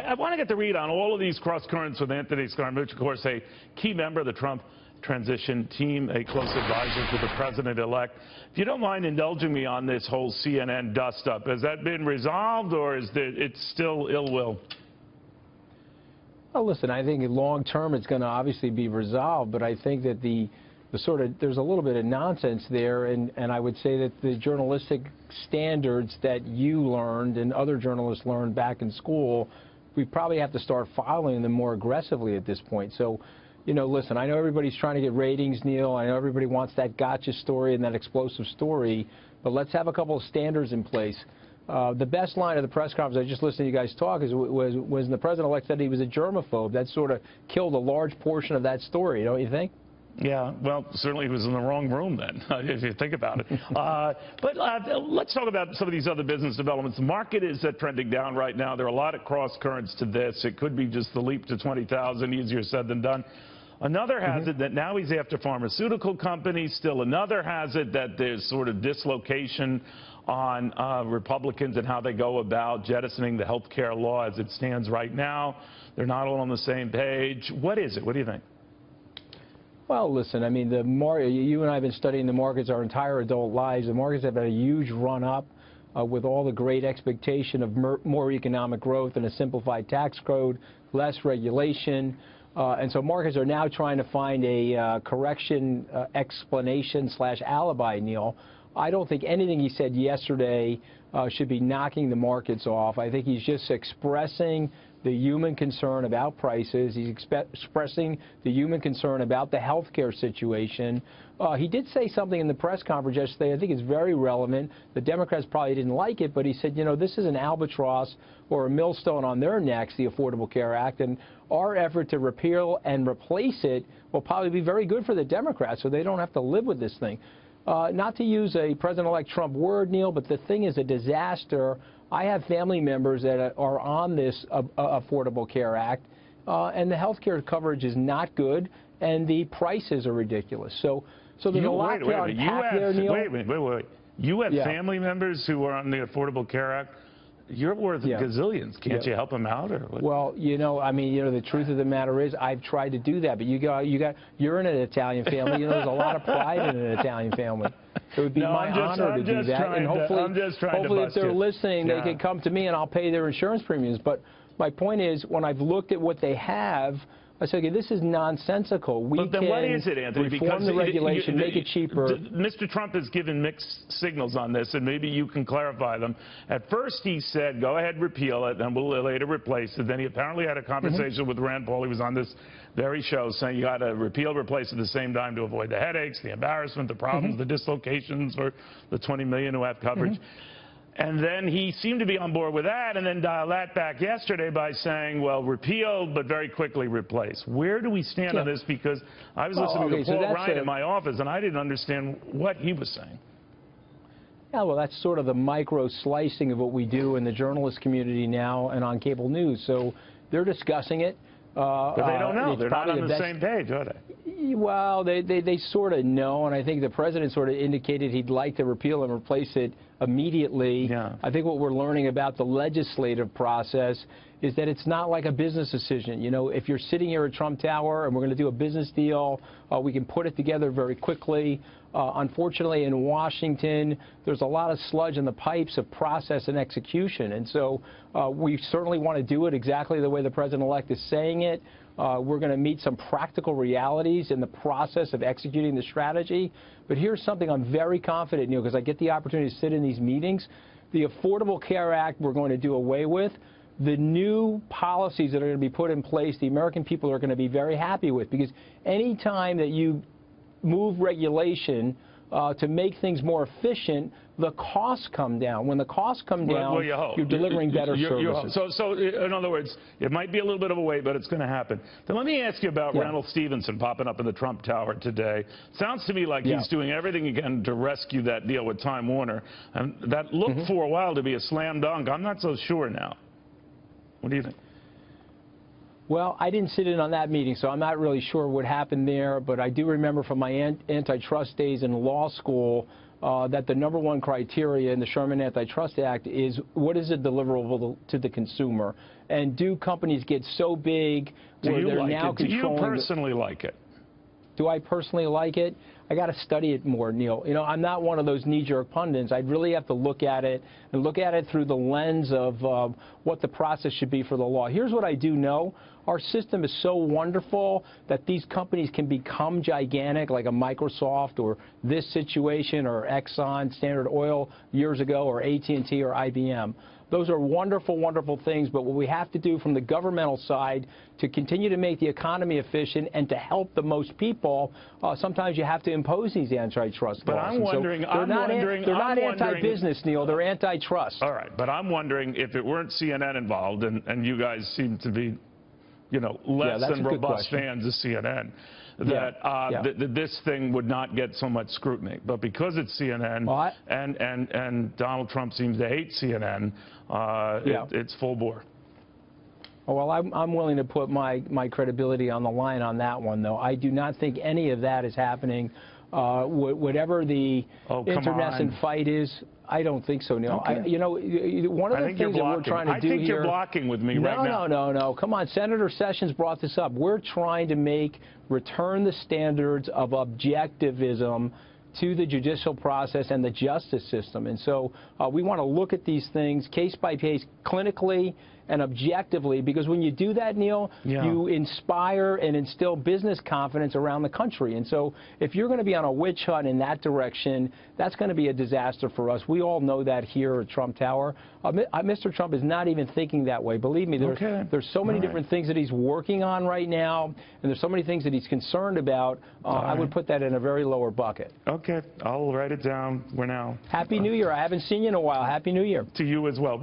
I want to get the read on all of these cross currents with Anthony Scaramucci, of course, a key member of the Trump transition team, a close advisor to the president-elect. If you don't mind indulging me on this whole CNN dust-up, has that been resolved, or is it still ill will? Well, listen, I think long-term it's going to obviously be resolved, but I think that there's a little bit of nonsense there, and I would say that the journalistic standards that you learned and other journalists learned back in school, we probably have to start following them more aggressively at this point. So, you know, listen, I know everybody's trying to get ratings, Neil. I know everybody wants that gotcha story and that explosive story, but let's have a couple of standards in place. The best line of the press conference, I just listened to you guys talk, was when the president-elect said he was a germaphobe. That sort of killed a large portion of that story, don't you think? Yeah, well, certainly he was in the wrong room then, if you think about it. But let's talk about some of these other business developments. The market is trending down right now. There are a lot of cross currents to this. It could be just the leap to 20,000, easier said than done. Another has it that now he's after pharmaceutical companies. Still another has it that there's sort of dislocation on Republicans and how they go about jettisoning the health care law as it stands right now. They're not all on the same page. What is it? What do you think? Well, listen, I mean, you and I have been studying the markets our entire adult lives. The markets have had a huge run-up with all the great expectation of more economic growth and a simplified tax code, less regulation. And so markets are now trying to find a correction explanation / alibi, Neil. I don't think anything he said yesterday should be knocking the markets off. I think he's just expressing the human concern about prices. He's expressing the human concern about the health care situation. He did say something in the press conference yesterday I think is very relevant. The Democrats probably didn't like it, but he said, you know, this is an albatross or a millstone on their necks, the Affordable Care Act, and our effort to repeal and replace it will probably be very good for the Democrats so they don't have to live with this thing. Not to use a President-elect Trump word, Neil, but the thing is a disaster. I have family members that are on this Affordable Care Act, and the health care coverage is not good, and the prices are ridiculous. So there's a lot to unpack there, Neil. Wait. You have family members who are on the Affordable Care Act? You're worth gazillions. Can't you help them out, or what? Well, you know, I mean, you know, the truth of the matter is I've tried to do that, but you're in an Italian family. You know, there's a lot of pride in an Italian family. It would be my honor to do that, and hopefully if they're listening, they can come to me and I'll pay their insurance premiums. But my point is, when I've looked at what they have, I said, okay, this is nonsensical. But then what is it, Anthony? Reform the regulation, make it cheaper. Mr. Trump has given mixed signals on this, and maybe you can clarify them. At first he said, go ahead, repeal it, and we'll later replace it. Then he apparently had a conversation with Rand Paul. He was on this very show saying you got to repeal, replace at the same time to avoid the headaches, the embarrassment, the problems, the dislocations for the 20 million who have coverage. And then he seemed to be on board with that and then dialed that back yesterday by saying, well, repeal, but very quickly replace. Where do we stand on this? Because I was listening to Paul Ryan in my office, and I didn't understand what he was saying. Yeah, well, that's sort of the micro slicing of what we do in the journalist community now and on cable news. So they're discussing it. But they don't know. They're not on the same page, are they? Well, they sort of know, and I think the president sort of indicated he'd like to repeal and replace it immediately. Yeah. I think what we're learning about the legislative process is that it's not like a business decision. You know, if you're sitting here at Trump Tower and we're going to do a business deal, we can put it together very quickly. Unfortunately, in Washington, there's a lot of sludge in the pipes of process and execution. And so we certainly want to do it exactly the way the president-elect is saying it. We're going to meet some practical realities in the process of executing the strategy. But here's something I'm very confident, Neil, because I get the opportunity to sit in these meetings. The Affordable Care Act we're going to do away with. The new policies that are going to be put in place, the American people are going to be very happy with, because any time that you move regulation to make things more efficient, the costs come down. When the costs come down, you're delivering better services. So in other words, it might be a little bit of a wait, but it's going to happen. Then let me ask you about Randall Stephenson popping up in the Trump Tower today. Sounds to me like he's doing everything again to rescue that deal with Time Warner. And that looked for a while to be a slam dunk. I'm not so sure now. What do you think? Well, I didn't sit in on that meeting, so I'm not really sure what happened there, but I do remember from my antitrust days in law school, that the #1 criteria in the Sherman Antitrust Act is what is it deliverable to the consumer, and do companies get so big where they're now controlling? Do you personally like it? Do I personally like it? I got to study it more, Neil. You know, I'm not one of those knee-jerk pundits. I'd really have to look at it and look at it through the lens of what the process should be for the law. Here's what I do know. Our system is so wonderful that these companies can become gigantic, like a Microsoft or this situation or Exxon, Standard Oil years ago, or AT&T or IBM. Those are wonderful, wonderful things, but what we have to do from the governmental side to continue to make the economy efficient and to help the most people, sometimes you have to impose these antitrust laws. But I'm wondering, they're not anti-business, Neil. They're antitrust. All right, but I'm wondering if it weren't CNN involved, and you guys seem to be, you know, less than robust fans of CNN, that this thing would not get so much scrutiny. But because it's CNN, and Donald Trump seems to hate CNN, it's full bore. Well, I'm willing to put my credibility on the line on that one, though. I do not think any of that is happening. Whatever the internecine fight is, I don't think so, Neil. Okay. You know, one of the things that we're trying to do here... I think you're blocking with me right now. No. Come on. Senator Sessions brought this up. We're trying to return the standards of objectivism to the judicial process and the justice system. And so we want to look at these things case by case, clinically and objectively, because when you do that, Neil, you inspire and instill business confidence around the country. And so if you're going to be on a witch hunt in that direction, that's going to be a disaster for us. We all know that here at Trump Tower. Mr. Trump is not even thinking that way. Believe me, there's so many different things that he's working on right now, and there's so many things that he's concerned about. I would put that in a very lower bucket. Okay, I'll write it down. We're now. Happy New Year. I haven't seen you in a while. Happy New Year. To you as well.